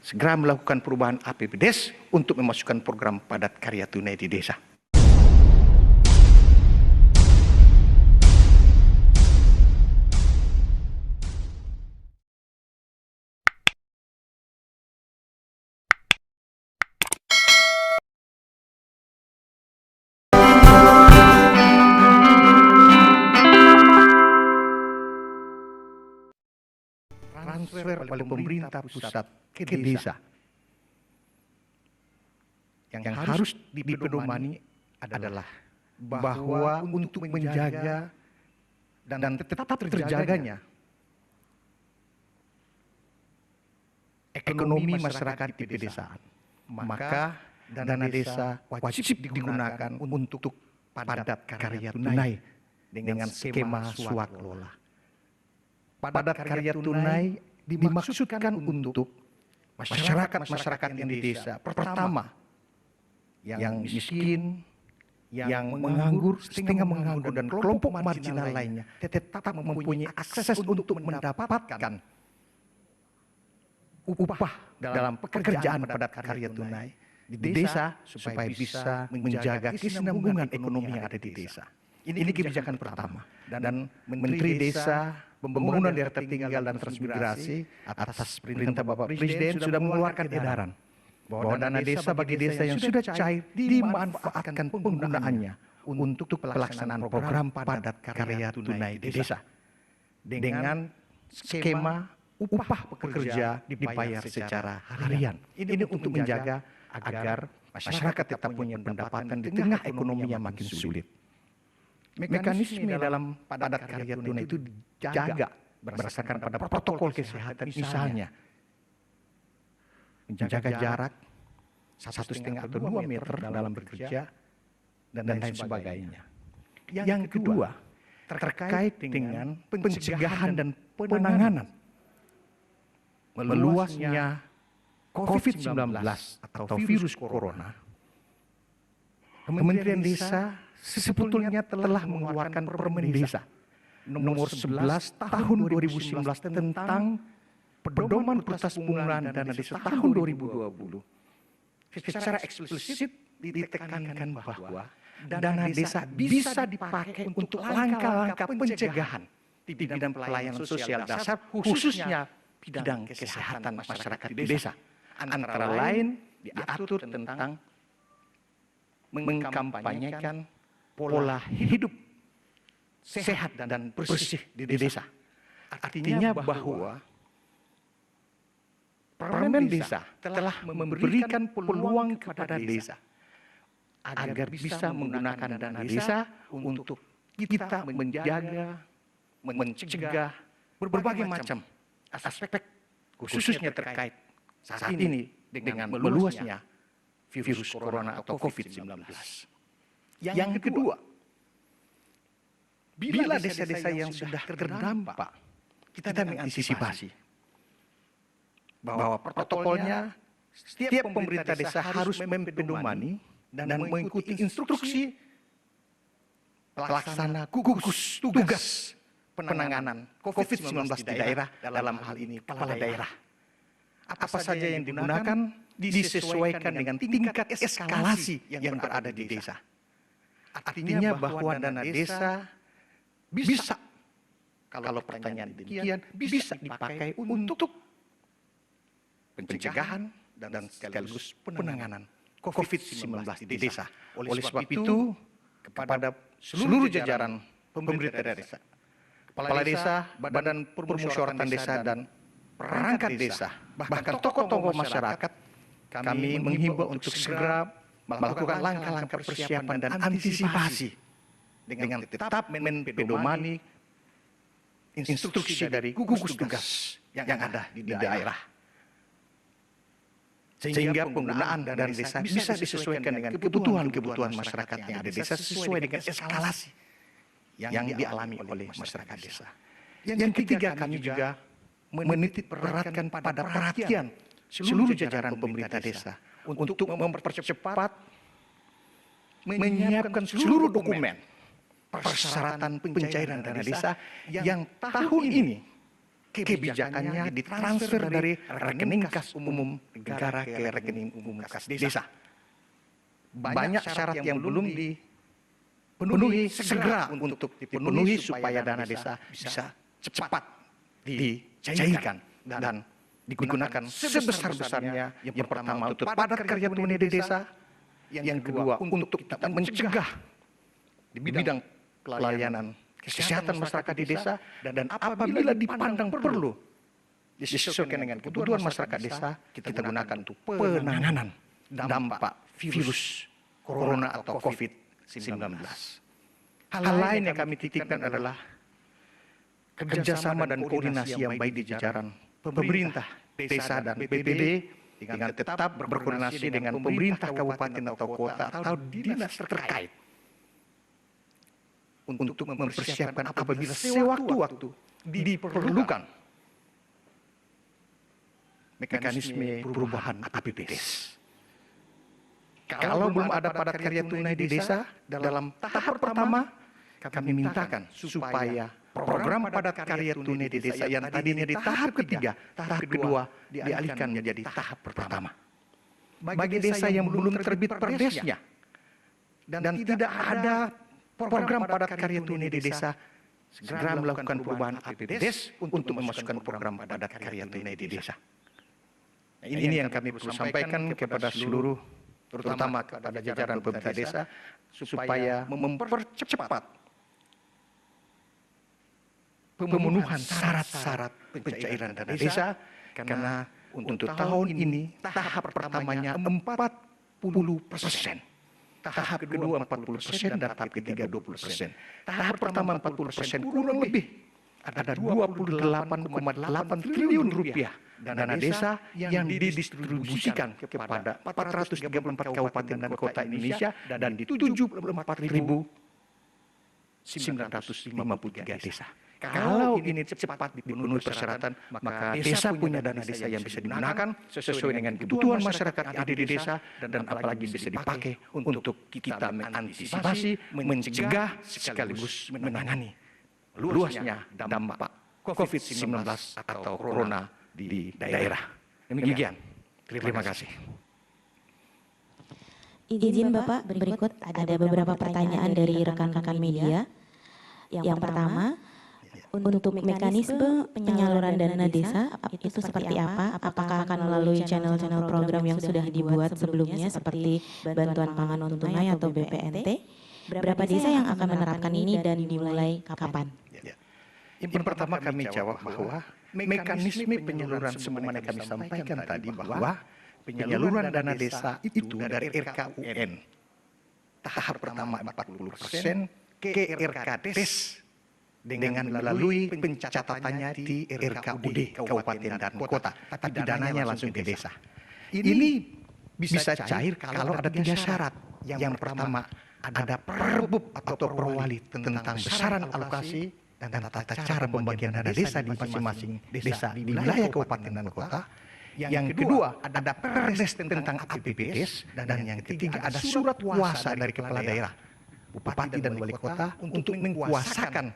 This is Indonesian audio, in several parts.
segera melakukan perubahan APBDes untuk memasukkan program padat karya tunai di desa. Transfer oleh pemerintah pusat ke desa yang harus dipedomani adalah bahwa untuk menjaga dan tetap terjaganya ekonomi masyarakat di pedesaan, maka dana desa wajib digunakan untuk padat karya tunai dengan skema swakelola. Padat karya tunai dimaksudkan untuk masyarakat yang di desa. Pertama, yang miskin, yang menganggur, setengah menganggur, dan kelompok marginal lainnya tetap mempunyai akses untuk mendapatkan upah dalam pekerjaan padat karya tunai di desa supaya bisa menjaga kesinambungan ekonomi yang ada di desa. Ini kebijakan pertama. Dan Menteri Desa, Pembangunan Daerah Tertinggal dan Transmigrasi atas perintah Bapak Presiden sudah mengeluarkan edaran bahwa dana desa bagi desa yang sudah cair dimanfaatkan penggunaannya untuk pelaksanaan program padat karya tunai di desa dengan skema upah pekerja dibayar secara harian. Ini untuk menjaga agar masyarakat tetap punya pendapatan di tengah ekonomi yang makin sulit. Mekanisme dalam padat karya tunai itu dijaga berdasarkan pada protokol kesehatan, misalnya menjaga jarak 1,5 atau 2 meter dalam bekerja dan lain sebagainya. Yang kedua, terkait dengan pencegahan dan penanganan meluasnya COVID-19 atau virus corona, Kementerian Desa sebetulnya telah mengeluarkan Permen Desa nomor 11 tahun 2019 tentang pedoman prioritas penggunaan dana desa tahun 2020. Secara eksplisit ditekankan bahwa dana desa bisa dipakai untuk langkah-langkah pencegahan di bidang pelayanan sosial dasar, khususnya bidang kesehatan masyarakat di desa. Antara lain diatur tentang mengkampanyekan pola hidup sehat dan bersih di desa. Artinya bahwa Permen Desa telah memberikan peluang kepada desa agar bisa menggunakan dana desa untuk kita menjaga, mencegah berbagai macam aspek, khususnya terkait saat ini dengan meluasnya virus corona atau COVID-19. Yang kedua, bila desa-desa yang sudah terdampak, kita mengantisipasi bahwa protokolnya setiap pemerintah desa harus mempedomani dan mengikuti instruksi pelaksana gugus tugas penanganan COVID-19 di daerah, dalam hal ini kepala daerah. Apa saja yang digunakan disesuaikan dengan tingkat eskalasi yang berada di desa. Artinya bahwa dana desa bisa, kalau pertanyaan demikian, bisa dipakai untuk pencegahan dan sekaligus penanganan COVID-19 di desa. Oleh sebab itu, kepada seluruh jajaran pemerintah desa, kepala desa, badan permusyawaratan desa dan perangkat desa, bahkan tokoh-tokoh masyarakat, kami menghimbau untuk segera melakukan langkah-langkah persiapan dan antisipasi dengan tetap mempedomani instruksi dari gugus tugas yang ada di daerah. Sehingga penggunaan dana desa bisa disesuaikan dengan kebutuhan masyarakat yang ada di desa sesuai dengan eskalasi yang dialami oleh masyarakat desa. Yang ketiga, kami juga menitik beratkan pada perhatian seluruh jajaran pemerintah desa untuk mempercepat menyiapkan seluruh dokumen persyaratan pencairan dana desa yang tahun ini kebijakannya ditransfer dari rekening kas umum negara ke rekening umum kas desa. Banyak syarat yang belum dipenuhi, segera untuk dipenuhi supaya dana desa bisa cepat dicairkan dan digunakan sebesar-besarnya. Yang pertama untuk padat karya tunai di desa, yang kedua untuk kita mencegah di bidang pelayanan kesehatan masyarakat di desa, dan apabila dipandang perlu disesuaikan dengan kebutuhan masyarakat desa, kita gunakan untuk penanganan dampak virus corona atau COVID-19. Hal lain yang kami titipkan adalah kerjasama dan koordinasi yang baik di jajaran pemerintah desa dan BPD dengan tetap berkoordinasi dengan pemerintah kabupaten atau kota atau dinas terkait untuk mempersiapkan apabila sewaktu-waktu diperlukan mekanisme perubahan APBDes. Kalau belum ada padat karya tunai di desa dalam tahap pertama, kami mintakan supaya program padat karya tunai di desa yang tadinya di tahap ketiga, tahap kedua dialihkan menjadi tahap pertama. Bagi desa yang belum terbit perdesnya dan tidak ada program padat karya tunai di desa, segera melakukan perubahan APBDes untuk memasukkan program padat karya tunai di desa. Nah, ini yang kami perlu sampaikan kepada seluruh, terutama kepada jajaran pemerintah desa, supaya mempercepat pemenuhan syarat-syarat pencairan dana desa, karena untuk tahun ini tahap pertamanya 40%, tahap kedua 40% dan tahap ketiga 20%. Tahap pertama 40% kurang lebih ada 28,8 triliun rupiah dana desa yang didistribusikan kepada 434 kabupaten dan kota Indonesia dan di 74.953 desa. Kalau ini cepat dipenuhi persyaratan, maka desa punya dana desa yang bisa digunakan sesuai dengan kebutuhan masyarakat yang ada di desa, dan apalagi bisa dipakai untuk kita mengantisipasi, mencegah sekaligus menangani luasnya dampak COVID-19 atau corona di daerah. Demikian. Terima kasih. Izin Bapak, berikut ada beberapa pertanyaan dari rekan-rekan media. Yang pertama, untuk mekanisme penyaluran dana desa itu seperti apa? Apakah akan melalui channel-channel program yang sudah dibuat sebelumnya seperti bantuan pangan non tunai atau BPNT? Berapa desa yang akan menerapkan ini dan dimulai kapan? Yang pertama kami jawab bahwa mekanisme penyaluran sebagaimana kami sampaikan tadi, bahwa penyaluran dana desa itu dari RKUN tahap pertama 40% ke RKDes dengan melalui pencatatannya di RKUD Kabupaten dan Kota, tapi dananya langsung ke desa. Ini bisa cair kalau ada 3 syarat. Yang pertama ada perbub atau perwali tentang besaran alokasi dan tata cara pembagian dana desa di masing-masing desa di wilayah kabupaten dan kota. Yang kedua ada perdes tentang APBDes, dan yang ketiga ada surat kuasa dari kepala daerah, bupati dan wali kota untuk mengkuasakan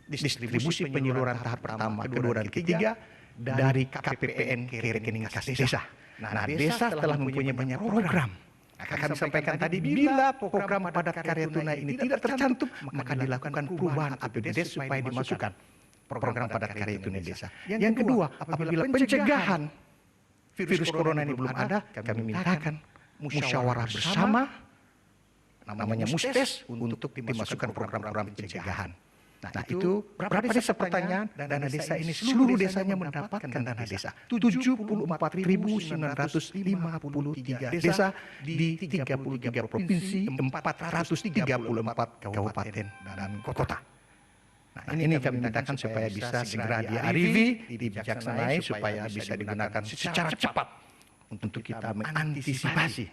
distribusi penyaluran tahap pertama, kedua dan ketiga dari KPPN ke rekening kas desa. Nah, desa telah mempunyai banyak program. Kami sampaikan tadi, bila program padat karya tunai ini tidak tercantum, maka dilakukan perubahan APBDes supaya dimasukkan program padat karya tunai desa. Yang kedua, apabila pencegahan virus corona ini belum ada, kami mintakan musyawarah bersama, namanya Mustes, untuk dimasukkan program-program pencegahan. Nah, itu berapa desa pertanyaan? Dana desa ini seluruh desanya mendapatkan dana desa. 74.953 desa di 33 provinsi, 434 kabupaten dan kota. Nah, ini kami mintakan supaya bisa segera diarifi, dibijaksanai, supaya bisa digunakan secara cepat untuk kita mengantisipasi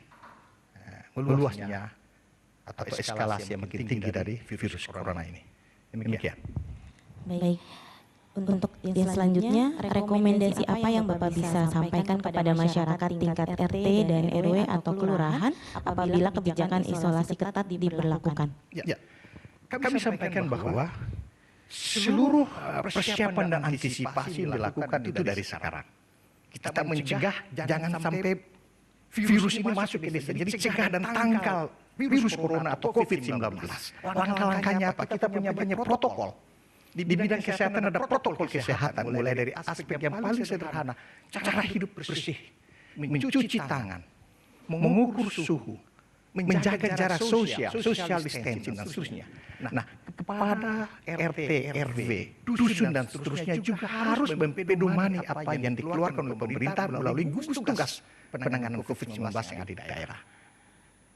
meluasnya atau eskalasi yang makin tinggi dari virus corona ini. Demikian. Baik. Untuk yang selanjutnya, rekomendasi apa yang Bapak bisa sampaikan kepada masyarakat tingkat RT dan RW atau kelurahan apabila kebijakan isolasi ketat diberlakukan? Ya. Kami sampaikan bahwa seluruh persiapan dan antisipasi yang dilakukan itu dari sekarang. Kita mencegah jangan sampai virus ini masuk ke desa. Jadi cegah dan tangkal virus corona atau COVID-19. Langkah-langkahnya apa? Kita punya banyak protokol. Di bidang kesehatan ada protokol kesehatan, mulai dari aspek yang paling sederhana, cara hidup bersih, mencuci tangan, mengukur suhu, menjaga jarak sosial, social distancing dan seterusnya. Nah, kepada RT, RW, dusun dan seterusnya juga harus mempedomani apa yang dikeluarkan oleh pemerintah melalui gugus tugas penanganan COVID-19 yang ada di daerah.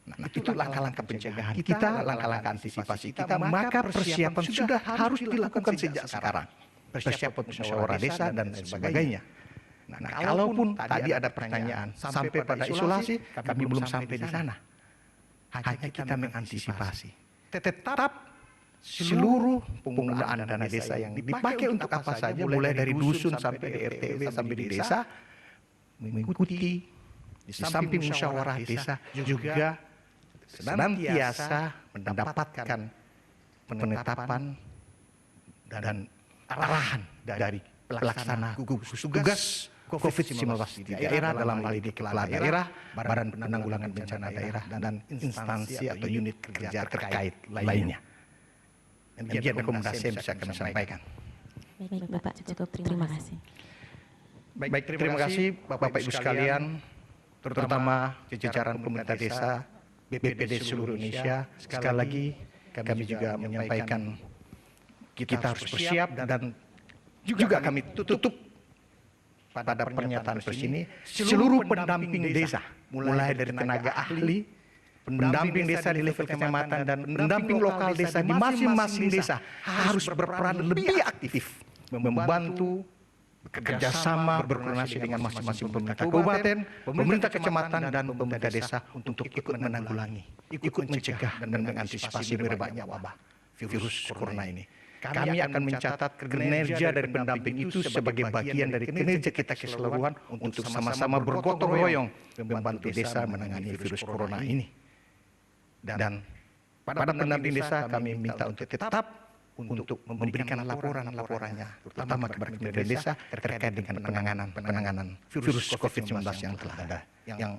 Nah, itu langkah-langkah pencegahan kita, langkah-langkah antisipasi kita, maka persiapan sudah harus dilakukan sejak sekarang. Persiapan musyawarah desa dan sebagainya. Nah, kalaupun tadi ada pertanyaan sampai pada isolasi, kami belum sampai di sana. Hanya kita mengantisipasi. Tetap seluruh penggunaan dana desa yang dipakai untuk apa saja, mulai dari dusun sampai di RT sampai di desa, mengikuti di samping musyawarah desa juga senantiasa mendapatkan penetapan dan arahan dari pelaksana gugus tugas COVID-19 di daerah, dalam hal ini kepala daerah, Badan Penanggulangan Bencana Daerah, dan instansi atau unit kerja terkait lainnya. Demikian rekomendasi yang bisa kami sampaikan. Baik Bapak, cukup terima kasih. Baik, terima kasih Bapak Ibu sekalian, terutama jajaran pemerintah desa, BPD seluruh Indonesia. Sekali lagi kami juga menyampaikan kita harus bersiap, dan juga kami tutup pada pernyataan pers ini, seluruh pendamping desa, mulai dari tenaga ahli, pendamping desa di level kecamatan, dan pendamping lokal desa di masing-masing desa harus berperan lebih aktif, membantu, bekerja sama, berkoordinasi dengan masing-masing pemerintah kabupaten, pemerintah kecamatan, dan pemerintah desa untuk ikut menanggulangi, ikut mencegah dan mengantisipasi merebaknya wabah virus corona ini. Kami akan mencatat kinerja dari pendamping itu sebagai bagian dari kinerja kita keseluruhan untuk sama-sama bergotong royong membantu desa menangani virus corona ini. Dan pada pendamping desa kami minta untuk tetap untuk memberikan laporannya, terutama kepada pemerintah desa terkait dengan penanganan virus COVID-19 yang telah ada, yang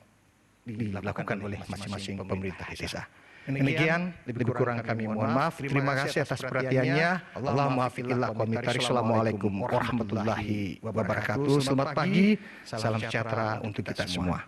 dilakukan oleh masing-masing pemerintah desa. Demikian, lebih kurang kami mohon maaf. Terima kasih atas perhatiannya. Allahumma afiqillah qamitari. Assalamualaikum warahmatullahi wabarakatuh. Selamat pagi, salam sejahtera untuk kita semua.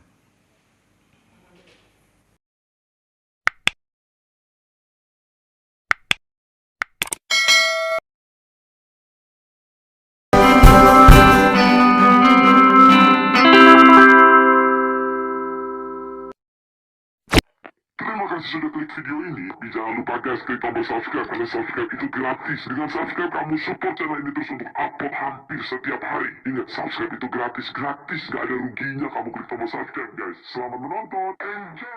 Terima kasih sudah klik video ini. Jangan lupa guys, klik tombol subscribe, karena subscribe itu gratis. Dengan subscribe kamu support channel ini terus untuk upload hampir setiap hari. Ingat, subscribe itu gratis, gak ada ruginya kamu klik tombol subscribe guys. Selamat menonton, enjoy.